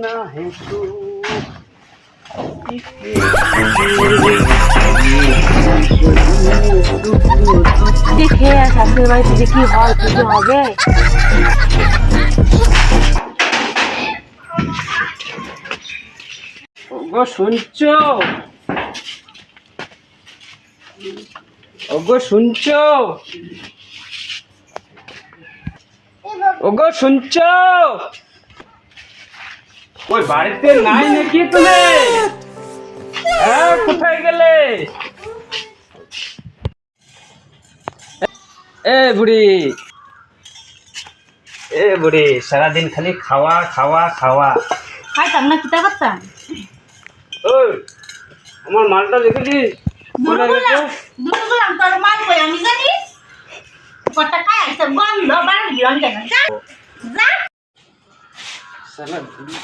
ना है तू দেখে শাশুড়ি বাড়িতে যে কি হয় কিছু হবে। ওগো শুনছো? ওগো শুনছো? ওগো শুনছো? ওই বাড়িতে নাই নাকি তুমি? হ্যাঁ, কোথায় গেলে? এ বুড়ি, এ বুড়ি, সারাদিন খালি খাওয়া খাওয়া খাওয়া। খাইতাম না কিতা করতাম। ওই আমার মালটা দেখেছিস? দুপুরগুলাম তোর মাল কই আমি জানি। কটা খাই আছে গন্ধ বাড়ি দিলাম কেন? যা যা। শালা বুড়ি।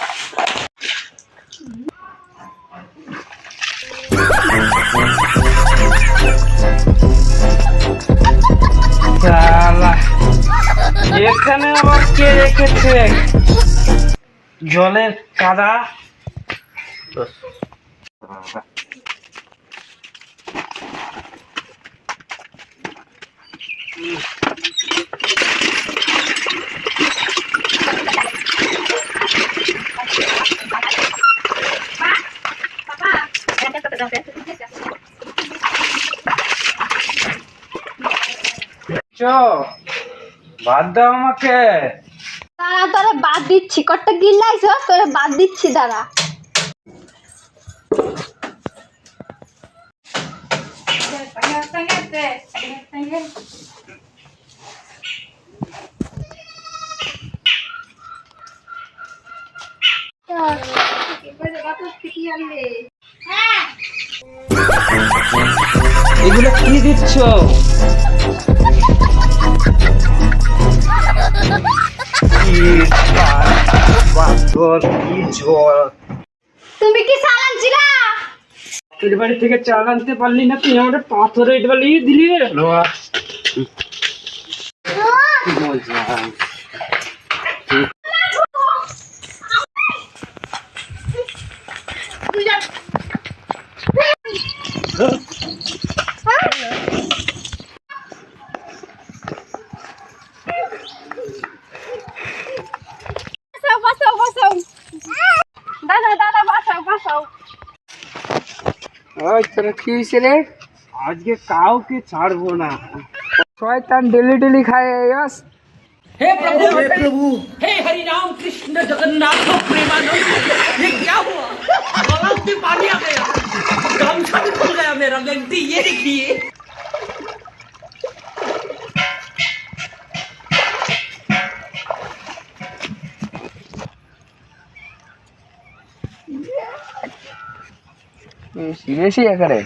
শালা, এখানে আবার কে রেখেছে জলের কাদা? বাদ দাও আমাকে। দাঁড়া তোরে বাদ দিচ্ছি, কটটা গিল্লাইছ তোরে বাদ দিচ্ছি, দাঁড়া। এগুলো কি দিচ্ছ? তুমি কি চালান ছিলা? তোর বাড়ি থেকে চাল আনতে পারলি না, তুই আমাদের পাথরে ইট বালি দিলি। বাঁচাও বাঁচাও, দাদা দাদা বাঁচাও বাঁচাও। ওই তোরা কি হয়েছে রে? আজকে কাউকে ছাড়বো না। শয়তান ডেলি ডেলি খায়। हे प्रभु हे हरि राम कृष्ण जगन्नाथ प्रेमानंद, ये क्या हुआ? गलाव में पानी आ गया, गामछा भी खुल गया मेरा। गलती ये देखिए। सीरियसली है करे।